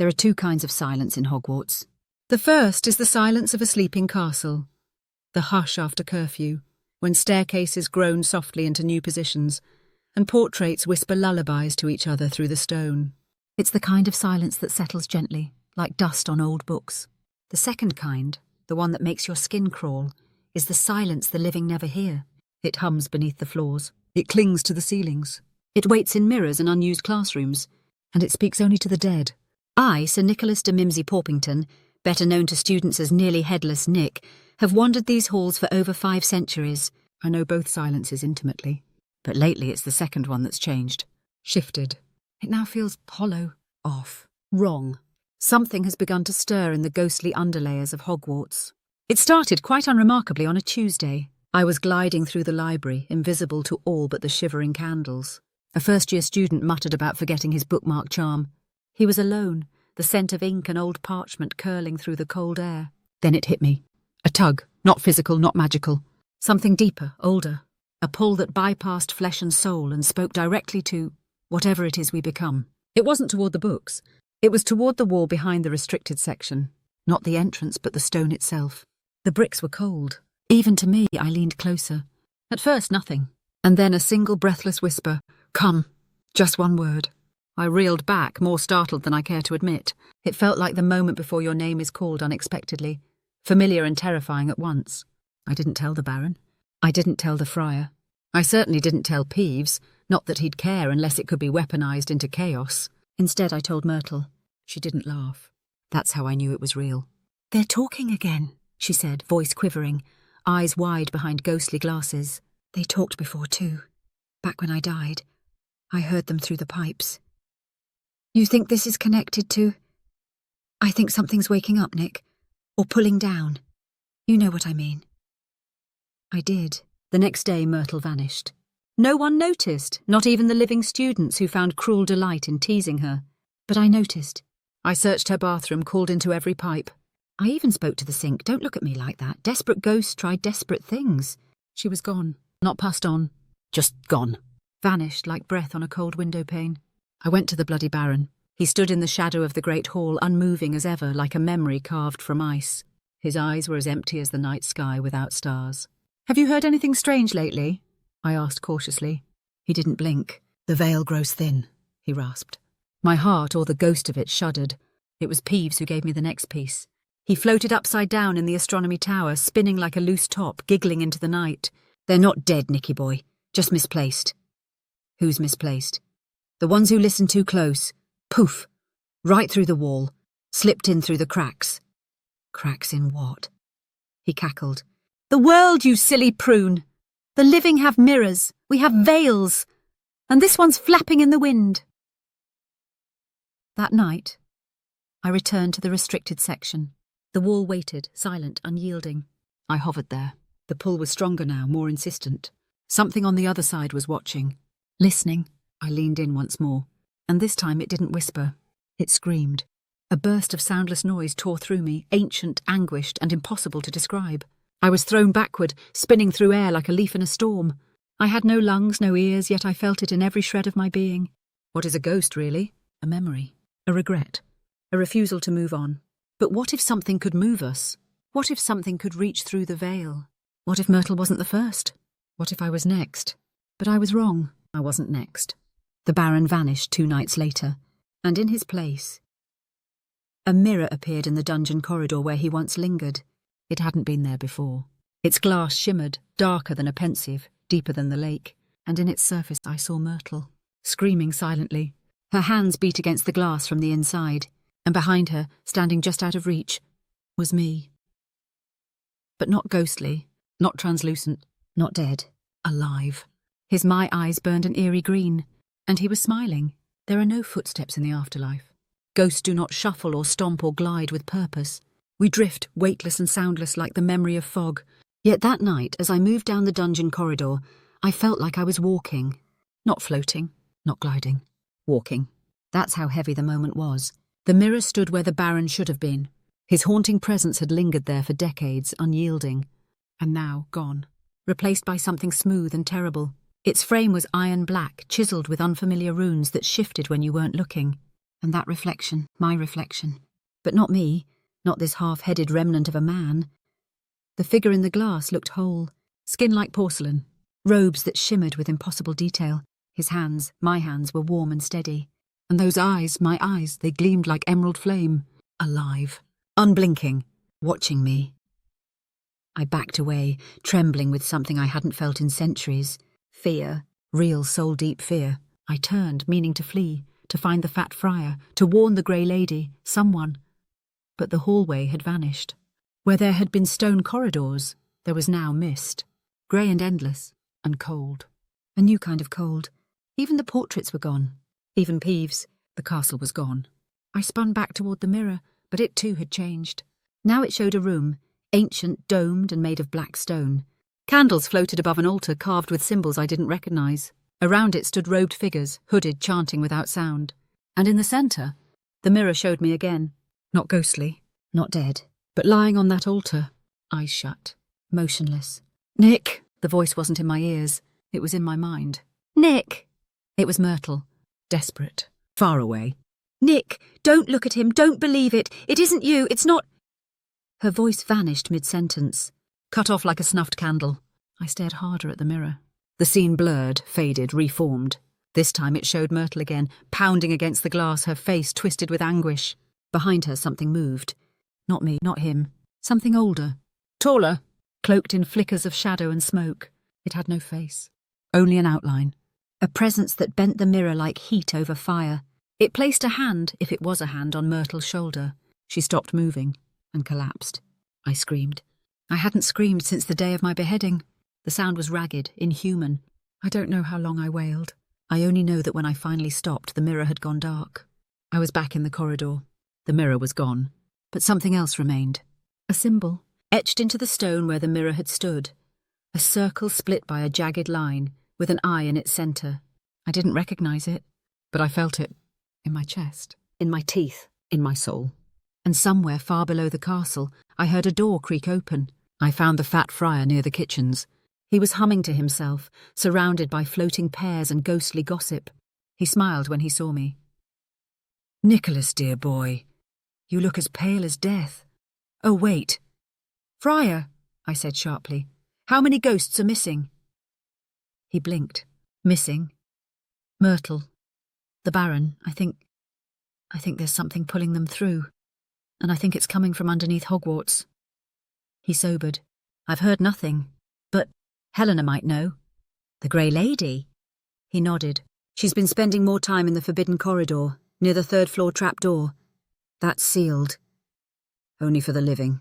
There are two kinds of silence in Hogwarts. The first is the silence of a sleeping castle. The hush after curfew, when staircases groan softly into new positions, and portraits whisper lullabies to each other through the stone. It's the kind of silence that settles gently, like dust on old books. The second kind, the one that makes your skin crawl, is the silence the living never hear. It hums beneath the floors. It clings to the ceilings. It waits in mirrors and unused classrooms. And it speaks only to the dead. I, Sir Nicholas de Mimsy Porpington, better known to students as Nearly Headless Nick, have wandered these halls for over 5 centuries. I know both silences intimately. But lately it's the second one that's changed. Shifted. It now feels hollow, off, wrong. Something has begun to stir in the ghostly underlayers of Hogwarts. It started quite unremarkably on a Tuesday. I was gliding through the library, invisible to all but the shivering candles. A first-year student muttered about forgetting his bookmark charm. He was alone, the scent of ink and old parchment curling through the cold air. Then it hit me. A tug, not physical, not magical. Something deeper, older. A pull that bypassed flesh and soul and spoke directly to whatever it is we become. It wasn't toward the books. It was toward the wall behind the restricted section. Not the entrance, but the stone itself. The bricks were cold. Even to me, I leaned closer. At first, nothing. And then a single breathless whisper. Come. Just one word. I reeled back, more startled than I care to admit. It felt like the moment before your name is called unexpectedly. Familiar and terrifying at once. I didn't tell the Baron. I didn't tell the Friar. I certainly didn't tell Peeves, not that he'd care unless it could be weaponized into chaos. Instead, I told Myrtle. She didn't laugh. That's how I knew it was real. They're talking again, she said, voice quivering, eyes wide behind ghostly glasses. They talked before, too. Back when I died. I heard them through the pipes. You think this is connected to? I think something's waking up, Nick. Or pulling down. You know what I mean. I did. The next day, Myrtle vanished. No one noticed, not even the living students who found cruel delight in teasing her. But I noticed. I searched her bathroom, called into every pipe. I even spoke to the sink. Don't look at me like that. Desperate ghosts try desperate things. She was gone. Not passed on. Just gone. Vanished like breath on a cold window pane. I went to the bloody Baron. He stood in the shadow of the great hall, unmoving as ever, like a memory carved from ice. His eyes were as empty as the night sky without stars. Have you heard anything strange lately? I asked cautiously. He didn't blink. The veil grows thin, he rasped. My heart, or the ghost of it, shuddered. It was Peeves who gave me the next piece. He floated upside down in the astronomy tower, spinning like a loose top, giggling into the night. They're not dead, Nicky boy. Just misplaced. Who's misplaced? The ones who listened too close. Poof! Right through the wall. Slipped in through the cracks. Cracks in what? He cackled. The world, you silly prune! The living have mirrors. We have veils. And this one's flapping in the wind. That night, I returned to the restricted section. The wall waited, silent, unyielding. I hovered there. The pull was stronger now, more insistent. Something on the other side was watching. Listening, I leaned in once more. And this time it didn't whisper. It screamed. A burst of soundless noise tore through me, ancient, anguished, and impossible to describe. I was thrown backward, spinning through air like a leaf in a storm. I had no lungs, no ears, yet I felt it in every shred of my being. What is a ghost, really? A memory. A regret. A refusal to move on. But what if something could move us? What if something could reach through the veil? What if Myrtle wasn't the first? What if I was next? But I was wrong. I wasn't next. The Baron vanished 2 nights later, and in his place, a mirror appeared in the dungeon corridor where he once lingered. It hadn't been there before. Its glass shimmered, darker than a pensieve, deeper than the lake, and in its surface I saw Myrtle, screaming silently. Her hands beat against the glass from the inside, and behind her, standing just out of reach, was me. But not ghostly, not translucent, not dead, alive. His eyes burned an eerie green, and he was smiling. There are no footsteps in the afterlife. Ghosts do not shuffle or stomp or glide with purpose. We drift, weightless and soundless like the memory of fog. Yet that night, as I moved down the dungeon corridor, I felt like I was walking. Not floating, not gliding. Walking. That's how heavy the moment was. The mirror stood where the Baron should have been. His haunting presence had lingered there for decades, unyielding. And now, gone. Replaced by something smooth and terrible. Its frame was iron black, chiselled with unfamiliar runes that shifted when you weren't looking. And that reflection, my reflection. But not me, not this half-headed remnant of a man. The figure in the glass looked whole, skin like porcelain, robes that shimmered with impossible detail. His hands, my hands, were warm and steady. And those eyes, my eyes, they gleamed like emerald flame. Alive, unblinking, watching me. I backed away, trembling with something I hadn't felt in centuries. Fear, real soul-deep fear. I turned, meaning to flee, to find the fat friar, to warn the grey lady, someone. But the hallway had vanished. Where there had been stone corridors, there was now mist, grey and endless, and cold. A new kind of cold. Even the portraits were gone. Even Peeves. The castle was gone. I spun back toward the mirror, but it too had changed. Now it showed a room, ancient, domed, and made of black stone. Candles floated above an altar carved with symbols I didn't recognise. Around it stood robed figures, hooded, chanting without sound. And in the centre, the mirror showed me again. Not ghostly, not dead, but lying on that altar, eyes shut, motionless. Nick! The voice wasn't in my ears. It was in my mind. Nick! It was Myrtle, desperate, far away. Nick, don't look at him, don't believe it. It isn't you, it's not... Her voice vanished mid-sentence, cut off like a snuffed candle. I stared harder at the mirror. The scene blurred, faded, reformed. This time it showed Myrtle again, pounding against the glass, her face twisted with anguish. Behind her something moved. Not me, not him. Something older. Taller. Cloaked in flickers of shadow and smoke. It had no face. Only an outline. A presence that bent the mirror like heat over fire. It placed a hand, if it was a hand, on Myrtle's shoulder. She stopped moving and collapsed. I screamed. I hadn't screamed since the day of my beheading. The sound was ragged, inhuman. I don't know how long I wailed. I only know that when I finally stopped, the mirror had gone dark. I was back in the corridor. The mirror was gone. But something else remained. A symbol, etched into the stone where the mirror had stood. A circle split by a jagged line, with an eye in its centre. I didn't recognise it, but I felt it. In my chest, in my teeth, in my soul. And somewhere far below the castle, I heard a door creak open. I found the fat friar near the kitchens. He was humming to himself, surrounded by floating pears and ghostly gossip. He smiled when he saw me. Nicholas, dear boy, you look as pale as death. Oh, wait. Friar, I said sharply, how many ghosts are missing? He blinked. Missing? Myrtle. The Baron, I think there's something pulling them through. And I think it's coming from underneath Hogwarts. He sobered. I've heard nothing. But Helena might know. The Grey Lady? He nodded. She's been spending more time in the forbidden corridor, near the third-floor trapdoor. That's sealed. Only for the living,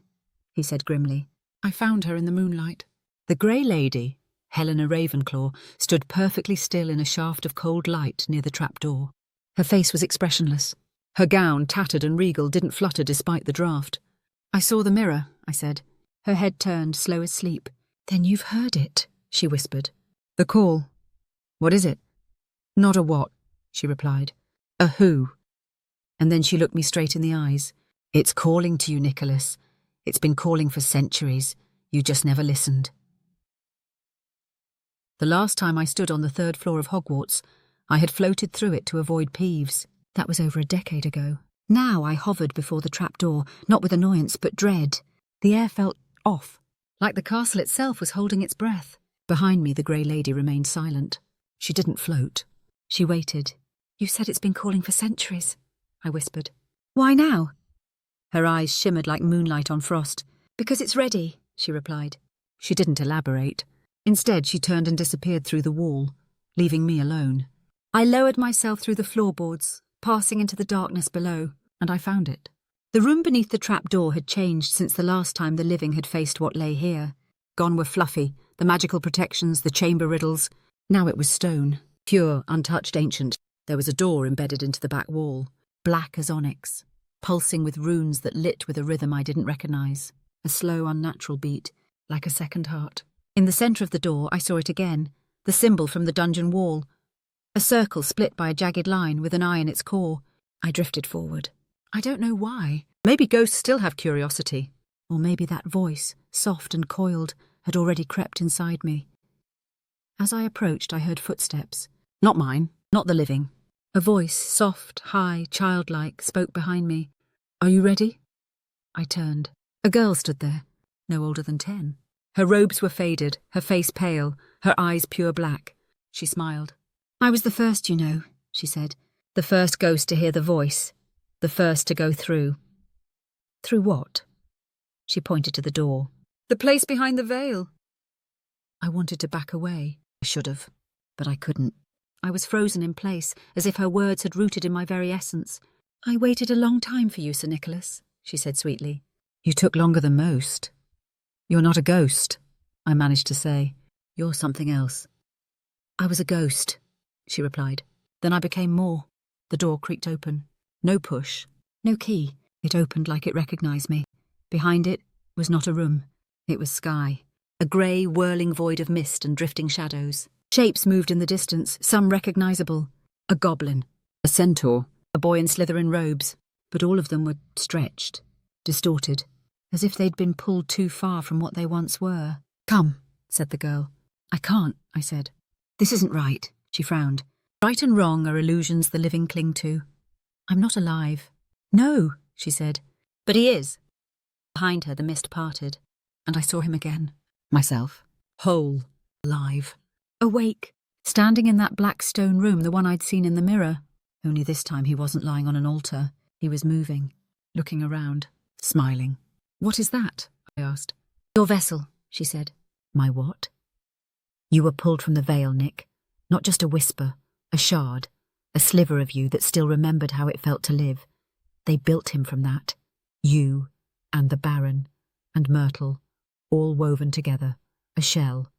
he said grimly. I found her in the moonlight. The Grey Lady, Helena Ravenclaw, stood perfectly still in a shaft of cold light near the trapdoor. Her face was expressionless. Her gown, tattered and regal, didn't flutter despite the draught. I saw the mirror, I said. Her head turned, slow as sleep. Then you've heard it, she whispered. The call. What is it? Not a what, she replied. A who. And then she looked me straight in the eyes. It's calling to you, Nicholas. It's been calling for centuries. You just never listened. The last time I stood on the third floor of Hogwarts, I had floated through it to avoid Peeves. That was over a decade ago. Now I hovered before the trapdoor, not with annoyance but dread. The air felt off, like the castle itself was holding its breath. Behind me, the Grey Lady remained silent. She didn't float. She waited. You said it's been calling for centuries, I whispered. Why now? Her eyes shimmered like moonlight on frost. Because it's ready, she replied. She didn't elaborate. Instead, she turned and disappeared through the wall, leaving me alone. I lowered myself through the floorboards, passing into the darkness below, and I found it. The room beneath the trapdoor had changed since the last time the living had faced what lay here. Gone were Fluffy, the magical protections, the chamber riddles. Now it was stone, pure, untouched, ancient. There was a door embedded into the back wall, black as onyx, pulsing with runes that lit with a rhythm I didn't recognise, a slow, unnatural beat, like a second heart. In the centre of the door, I saw it again, the symbol from the dungeon wall, a circle split by a jagged line with an eye in its core. I drifted forward. I don't know why. Maybe ghosts still have curiosity. Or maybe that voice, soft and coiled, had already crept inside me. As I approached, I heard footsteps. Not mine, not the living. A voice, soft, high, childlike, spoke behind me. "Are you ready?" I turned. A girl stood there, no older than 10. Her robes were faded, her face pale, her eyes pure black. She smiled. "I was the first, you know," she said. "The first ghost to hear the voice. The first to go through." "Through what?" She pointed to the door. "The place behind the veil." I wanted to back away. I should have, but I couldn't. I was frozen in place, as if her words had rooted in my very essence. "I waited a long time for you, Sir Nicholas," she said sweetly. "You took longer than most." "You're not a ghost," I managed to say. "You're something else." "I was a ghost," she replied. "Then I became more." The door creaked open. No push, no key. It opened like it recognised me. Behind it was not a room. It was sky. A grey, whirling void of mist and drifting shadows. Shapes moved in the distance, some recognisable. A goblin, a centaur, a boy in Slytherin robes. But all of them were stretched, distorted, as if they'd been pulled too far from what they once were. "Come," said the girl. "I can't," I said. "This isn't right," she frowned. "Right and wrong are illusions the living cling to. I'm not alive." "No," she said. "But he is." Behind her the mist parted, and I saw him again. Myself. Whole. Alive. Awake. Standing in that black stone room, the one I'd seen in the mirror. Only this time he wasn't lying on an altar. He was moving, looking around, smiling. "What is that?" I asked. "Your vessel," she said. "My what?" "You were pulled from the veil, Nick. Not just a whisper, a shard, a sliver of you that still remembered how it felt to live. They built him from that. You, and the Baron, and Myrtle, all woven together. A shell,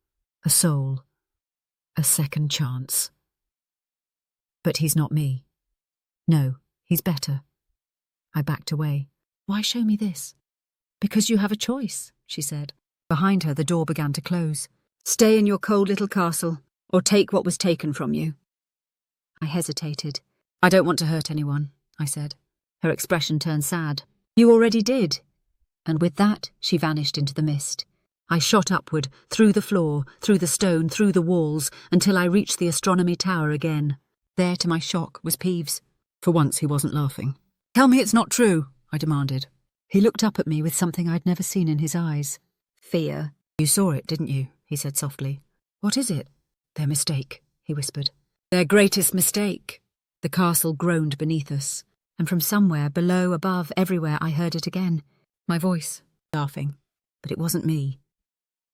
a soul, a second chance. But he's not me. No, he's better." I backed away. "Why show me this?" "Because you have a choice," she said. Behind her the door began to close. "Stay in your cold little castle, or take what was taken from you." I hesitated. "I don't want to hurt anyone," I said. Her expression turned sad. "You already did." And with that she vanished into the mist. I shot upward, through the floor, through the stone, through the walls, until I reached the astronomy tower again. There, to my shock, was Peeves. For once he wasn't laughing. "Tell me it's not true," I demanded. He looked up at me with something I'd never seen in his eyes. "Fear." "You saw it, didn't you?" he said softly. "What is it?" "Their mistake," he whispered. "Their greatest mistake." The castle groaned beneath us, and from somewhere, below, above, everywhere, I heard it again. My voice, laughing. But it wasn't me.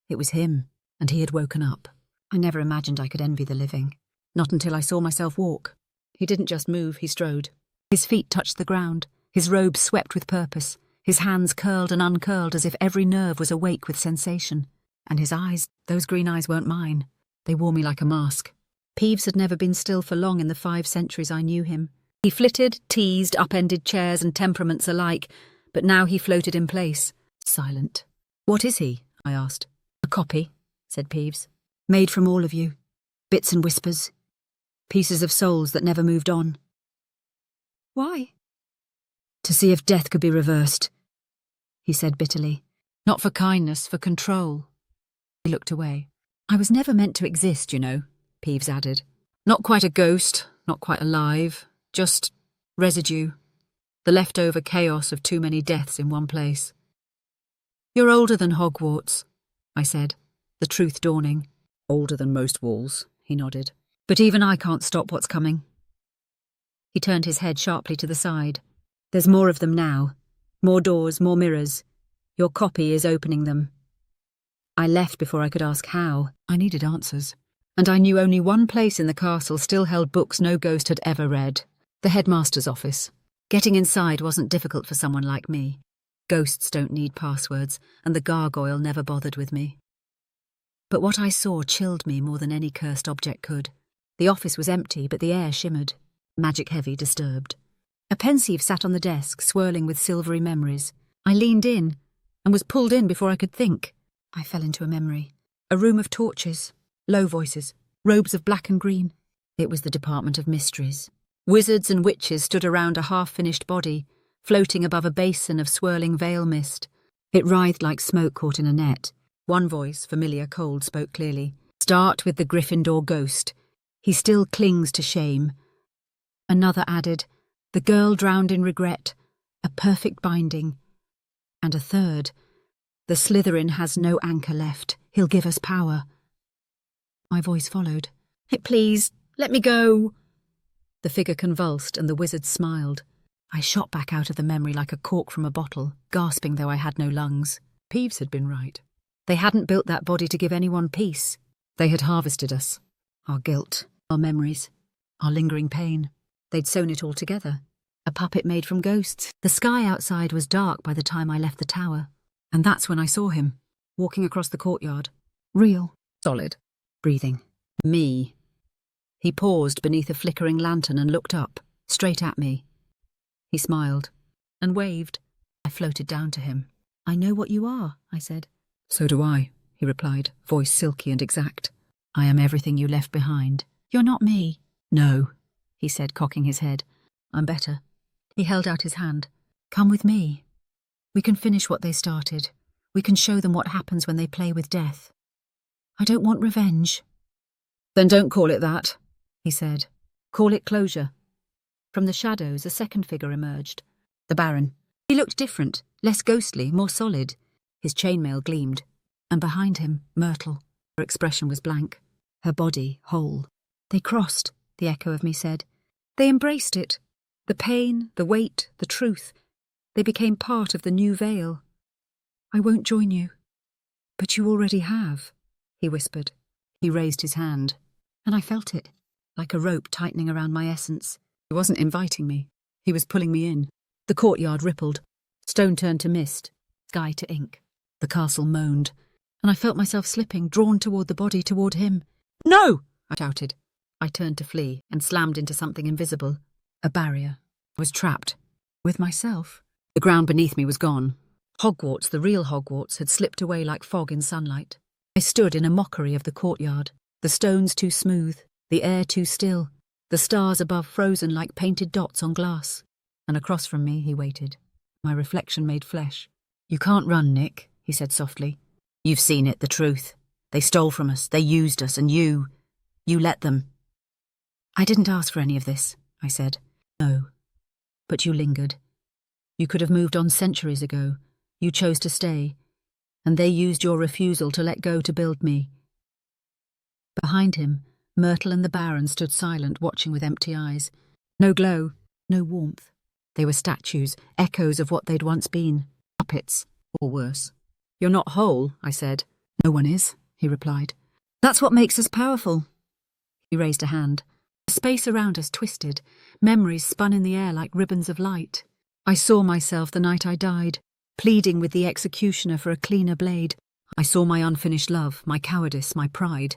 It was him, and he had woken up. I never imagined I could envy the living. Not until I saw myself walk. He didn't just move, he strode. His feet touched the ground, his robes swept with purpose, his hands curled and uncurled as if every nerve was awake with sensation. And his eyes, those green eyes weren't mine. They wore me like a mask. Peeves had never been still for long in the 5 centuries I knew him. He flitted, teased, upended chairs and temperaments alike, but now he floated in place, silent. "What is he?" I asked. "A copy," said Peeves. "Made from all of you. Bits and whispers. Pieces of souls that never moved on." "Why?" "To see if death could be reversed," he said bitterly. "Not for kindness, for control." He looked away. "I was never meant to exist, you know," Peeves added. "Not quite a ghost, not quite alive, just residue. The leftover chaos of too many deaths in one place." "You're older than Hogwarts," I said, the truth dawning. "Older than most walls," he nodded. "But even I can't stop what's coming." He turned his head sharply to the side. "There's more of them now. More doors, more mirrors. Your copy is opening them." I left before I could ask how. I needed answers. And I knew only one place in the castle still held books no ghost had ever read. The headmaster's office. Getting inside wasn't difficult for someone like me. Ghosts don't need passwords, and the gargoyle never bothered with me. But what I saw chilled me more than any cursed object could. The office was empty, but the air shimmered, magic-heavy, disturbed. A pensieve sat on the desk, swirling with silvery memories. I leaned in, and was pulled in before I could think. I fell into a memory. A room of torches, low voices, robes of black and green. It was the Department of Mysteries. Wizards and witches stood around a half-finished body, floating above a basin of swirling veil mist. It writhed like smoke caught in a net. One voice, familiar cold, spoke clearly. "Start with the Gryffindor ghost. He still clings to shame. Another added, "The girl drowned in regret, a perfect binding." And a third, "The Slytherin has no anchor left, he'll give us power." My voice followed. "Please, let me go." The figure convulsed and the wizard smiled. I shot back out of the memory like a cork from a bottle, gasping though I had no lungs. Peeves had been right. They hadn't built that body to give anyone peace. They had harvested us. Our guilt, our memories, our lingering pain. They'd sewn it all together. A puppet made from ghosts. The sky outside was dark by the time I left the tower. And that's when I saw him, walking across the courtyard. Real. Solid. Breathing. Me. He paused beneath a flickering lantern and looked up, straight at me. He smiled and waved. I floated down to him. "I know what you are," I said. "So do I," he replied, voice silky and exact. "I am everything you left behind." "You're not me." "No," he said, cocking his head. "I'm better." He held out his hand. "Come with me. We can finish what they started. We can show them what happens when they play with death." "I don't want revenge." "Then don't call it that," he said. "Call it closure." From the shadows, a second figure emerged. The Baron. He looked different, less ghostly, more solid. His chainmail gleamed. And behind him, Myrtle. Her expression was blank. Her body whole. "They crossed," the echo of me said. "They embraced it. The pain, the weight, the truth. They became part of the new veil." "I won't join you." "But you already have," he whispered. He raised his hand, and I felt it, like a rope tightening around my essence. He wasn't inviting me. He was pulling me in. The courtyard rippled. Stone turned to mist, sky to ink. The castle moaned, and I felt myself slipping, drawn toward the body, toward him. "No!" I shouted. I turned to flee and slammed into something invisible. A barrier. I was trapped. With myself. The ground beneath me was gone. Hogwarts, the real Hogwarts, had slipped away like fog in sunlight. I stood in a mockery of the courtyard. The stones too smooth, the air too still, the stars above frozen like painted dots on glass. And across from me he waited. My reflection made flesh. "You can't run, Nick," he said softly. "You've seen it, the truth. They stole from us, they used us, and you let them." "I didn't ask for any of this," I said. "No. But you lingered. You could have moved on centuries ago. You chose to stay. And they used your refusal to let go to build me." Behind him, Myrtle and the Baron stood silent, watching with empty eyes. No glow, no warmth. They were statues, echoes of what they'd once been. Puppets, or worse. "You're not whole," I said. "No one is," he replied. "That's what makes us powerful." He raised a hand. The space around us twisted. Memories spun in the air like ribbons of light. I saw myself the night I died, pleading with the executioner for a cleaner blade. I saw my unfinished love, my cowardice, my pride.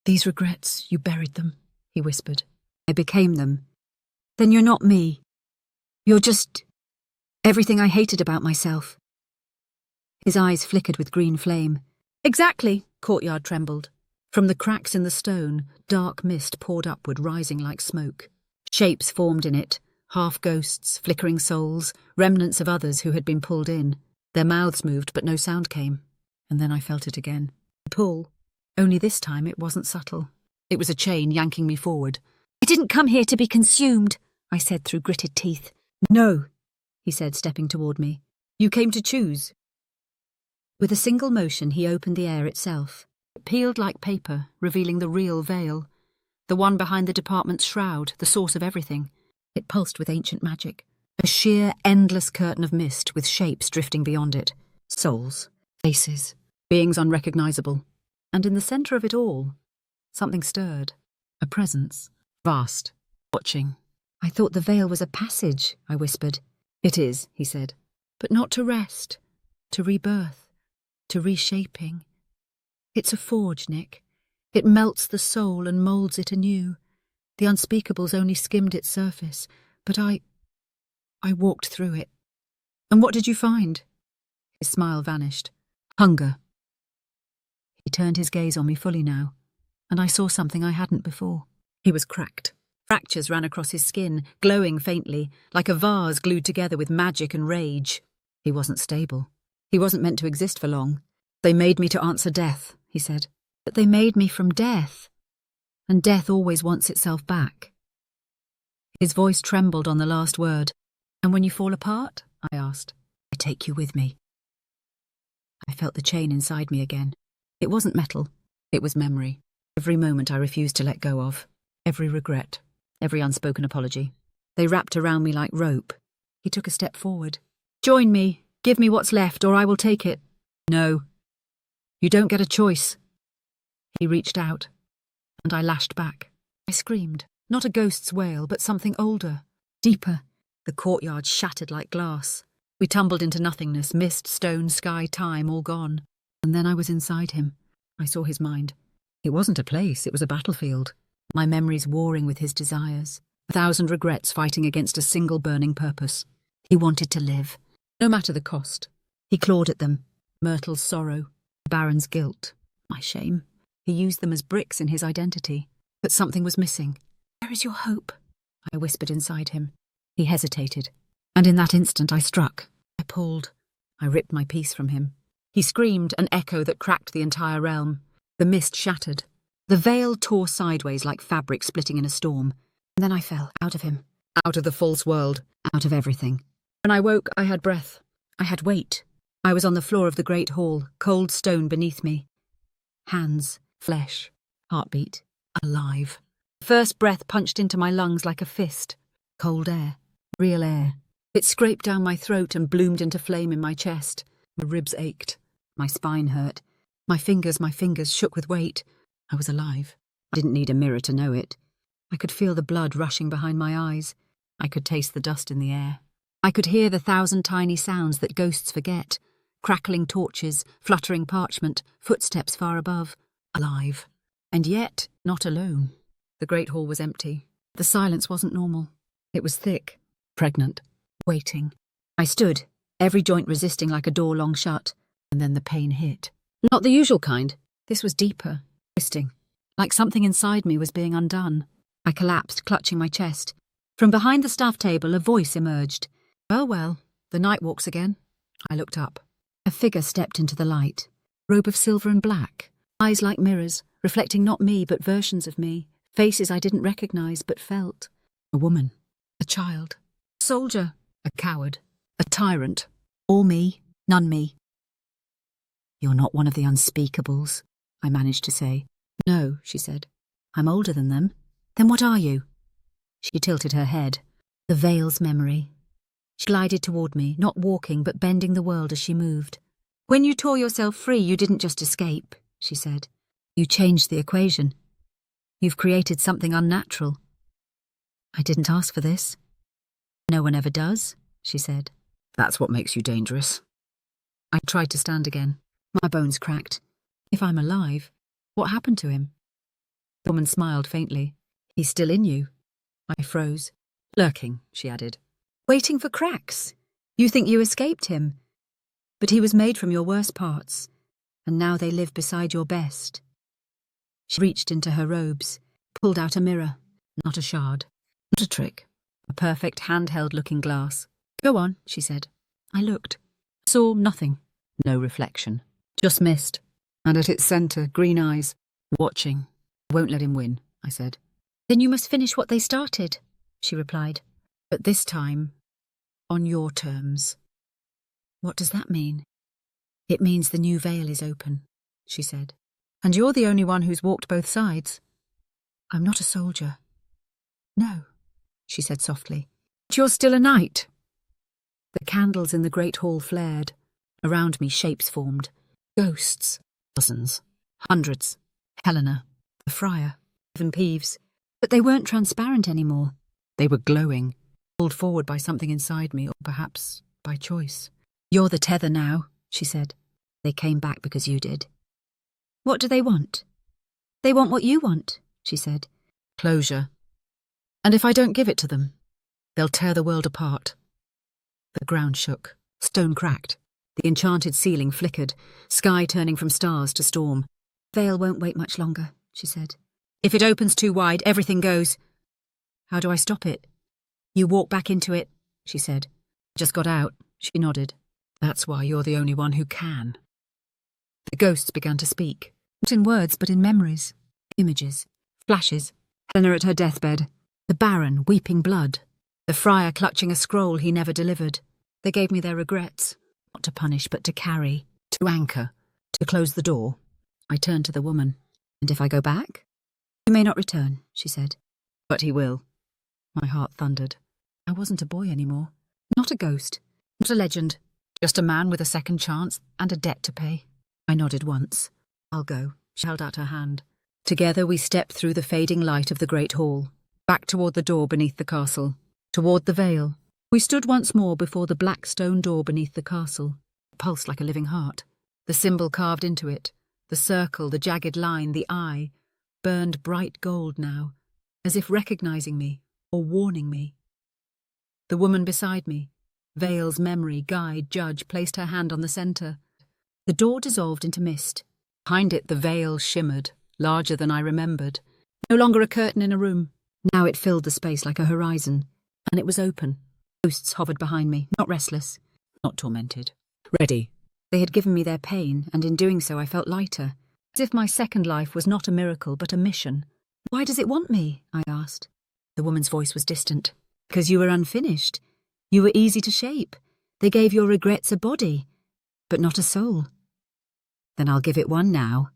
"These regrets, you buried them," he whispered. "I became them." "Then you're not me. You're just everything I hated about myself." His eyes flickered with green flame. "Exactly," Courtyard trembled. From the cracks in the stone, dark mist poured upward, rising like smoke. Shapes formed in it, half ghosts, flickering souls, remnants of others who had been pulled in. Their mouths moved, but no sound came. And then I felt it again. A pull. Only this time it wasn't subtle. It was a chain yanking me forward. "I didn't come here to be consumed," I said through gritted teeth. "No," he said, stepping toward me. "You came to choose." With a single motion, he opened the air itself. It peeled like paper, revealing the real veil. The one behind the department's shroud, the source of everything. It pulsed with ancient magic. A sheer, endless curtain of mist with shapes drifting beyond it. Souls. Faces. Beings unrecognizable. And in the centre of it all, something stirred. A presence. Vast. Watching. "I thought the veil was a passage," I whispered. "It is," he said. "But not to rest. To rebirth. To reshaping. It's a forge, Nick. It melts the soul and moulds it anew. The unspeakable's only skimmed its surface, but I walked through it." "And what did you find?" His smile vanished. "Hunger." He turned his gaze on me fully now, and I saw something I hadn't before. He was cracked. Fractures ran across his skin, glowing faintly, like a vase glued together with magic and rage. He wasn't stable. He wasn't meant to exist for long. "They made me to answer death," he said. "But they made me from death. And death always wants itself back." His voice trembled on the last word. "And when you fall apart?" I asked. "I take you with me." I felt the chain inside me again. It wasn't metal. It was memory. Every moment I refused to let go of. Every regret. Every unspoken apology. They wrapped around me like rope. He took a step forward. "Join me. Give me what's left, or I will take it." "No. You don't get a choice." He reached out, and I lashed back. I screamed. Not a ghost's wail, but something older, deeper. The courtyard shattered like glass. We tumbled into nothingness, mist, stone, sky, time, all gone. And then I was inside him. I saw his mind. It wasn't a place, it was a battlefield. My memories warring with his desires. 1,000 regrets fighting against a single burning purpose. He wanted to live, no matter the cost. He clawed at them. Myrtle's sorrow, the Baron's guilt, my shame. He used them as bricks in his identity. But something was missing. "Where is your hope?" I whispered inside him. He hesitated. And in that instant I struck. I pulled. I ripped my piece from him. He screamed, an echo that cracked the entire realm. The mist shattered. The veil tore sideways like fabric splitting in a storm. And then I fell, out of him. Out of the false world. Out of everything. When I woke, I had breath. I had weight. I was on the floor of the great hall, cold stone beneath me. Hands, flesh, heartbeat, alive. First breath punched into my lungs like a fist. Cold air. Real air. It scraped down my throat and bloomed into flame in my chest. My ribs ached. My spine hurt. My fingers shook with weight. I was alive. I didn't need a mirror to know it. I could feel the blood rushing behind my eyes. I could taste the dust in the air. I could hear the 1,000 tiny sounds that ghosts forget. Crackling torches, fluttering parchment, footsteps far above. Alive. And yet, not alone. The great hall was empty. The silence wasn't normal. It was thick, pregnant, waiting. I stood, every joint resisting like a door long shut, and then the pain hit. Not the usual kind. This was deeper, twisting, like something inside me was being undone. I collapsed, clutching my chest. From behind the staff table, a voice emerged. Well, the night walks again. I looked up. A figure stepped into the light. Robe of silver and black, eyes like mirrors, reflecting not me but versions of me, faces I didn't recognize but felt. A woman, a child, a soldier, a coward, a tyrant. All me, none me. "You're not one of the unspeakables," I managed to say. "No," she said. "I'm older than them." "Then what are you?" She tilted her head. The veil's memory. She glided toward me, not walking but bending the world as she moved. "When you tore yourself free, you didn't just escape," she said. "You changed the equation. You've created something unnatural." "I didn't ask for this." "No one ever does," she said. "That's what makes you dangerous." I tried to stand again. My bones cracked. If I'm alive, what happened to him? The woman smiled faintly. "He's still in you." I froze. "Lurking," she added. "Waiting for cracks. You think you escaped him. But he was made from your worst parts, and now they live beside your best." She reached into her robes, pulled out a mirror. Not a shard. Not a trick. A perfect handheld-looking glass. "Go on," she said. I looked. Saw nothing. No reflection. Just mist. And at its centre, green eyes. Watching. "Won't let him win," I said. "Then you must finish what they started," she replied. "But this time, on your terms." "What does that mean?" "It means the new veil is open," she said. "And you're the only one who's walked both sides." "I'm not a soldier." "No," she said softly. "But you're still a knight." The candles in the great hall flared. Around me shapes formed. Ghosts. Dozens. Hundreds. Helena. The friar. Even Peeves. But they weren't transparent anymore. They were glowing, pulled forward by something inside me, or perhaps by choice. "You're the tether now," she said. "They came back because you did." "What do they want?" "They want what you want," she said. "Closure. And if I don't give it to them, they'll tear the world apart." The ground shook. Stone cracked. The enchanted ceiling flickered, sky turning from stars to storm. "Veil won't wait much longer," she said. "If it opens too wide, everything goes." "How do I stop it?" "You walk back into it," she said. "Just got out," she nodded. "That's why you're the only one who can." The ghosts began to speak, not in words but in memories, images, flashes. Helena at her deathbed, The Baron weeping blood. The friar clutching a scroll he never delivered. They gave me their regrets, not to punish but to carry, to anchor, to close the door. I turned to the woman. And if I go back? He may not return, she said. But he will. My heart thundered. I wasn't a boy anymore. Not a ghost. Not a legend. Just a man with a second chance and a debt to pay. I nodded once. I'll go. She held out her hand. Together we stepped through the fading light of the great hall, back toward the door beneath the castle, toward the vale. We stood once more before the black stone door beneath the castle. It pulsed like a living heart. The symbol carved into it, the circle, the jagged line, the eye, burned bright gold now, as if recognizing me or warning me. The woman beside me, Vale's memory, guide, judge, placed her hand on the centre. The door dissolved into mist. Behind it the veil shimmered, larger than I remembered. No longer a curtain in a room. Now it filled the space like a horizon, and it was open. Ghosts hovered behind me, not restless, not tormented. Ready. They had given me their pain, and in doing so I felt lighter, as if my second life was not a miracle but a mission. Why does it want me? I asked. The woman's voice was distant. Because you were unfinished. You were easy to shape. They gave your regrets a body, but not a soul. Then I'll give it one now.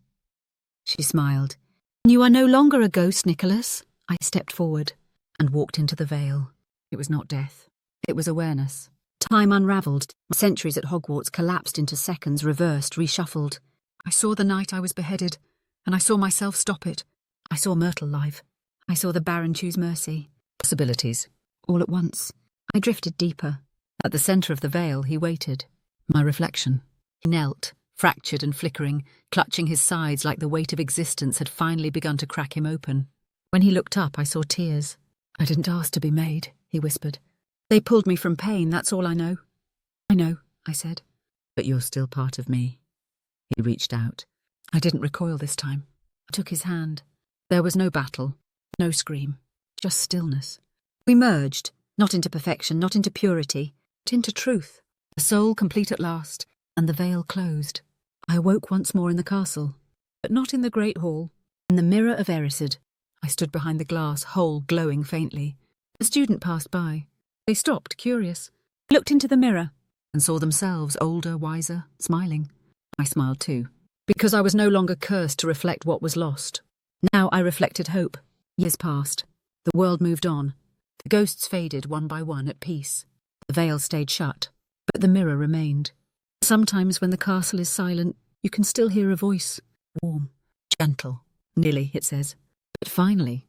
She smiled. You are no longer a ghost, Nicholas. I stepped forward and walked into the veil. It was not death. It was awareness. Time unravelled. Centuries at Hogwarts collapsed into seconds, reversed, reshuffled. I saw the night I was beheaded, and I saw myself stop it. I saw Myrtle live. I saw the Baron choose mercy. Possibilities. All at once. I drifted deeper. At the centre of the veil, he waited. My reflection. He knelt, fractured and flickering, clutching his sides like the weight of existence had finally begun to crack him open. When he looked up, I saw tears. I didn't ask to be made, he whispered. They pulled me from pain, that's all I know. I know, I said. But you're still part of me. He reached out. I didn't recoil this time. I took his hand. There was no battle, no scream, just stillness. We merged, not into perfection, not into purity, but into truth. The soul complete at last, and the veil closed. I awoke once more in the castle, but not in the great hall. In the mirror of Erised, I stood behind the glass, hole glowing faintly. A student passed by. They stopped, curious, looked into the mirror, and saw themselves older, wiser, smiling. I smiled too, because I was no longer cursed to reflect what was lost. Now I reflected hope. Years passed. The world moved on. The ghosts faded one by one at peace. The veil stayed shut, but the mirror remained. Sometimes when the castle is silent, you can still hear a voice. Warm, gentle, nearly, it says. But finally,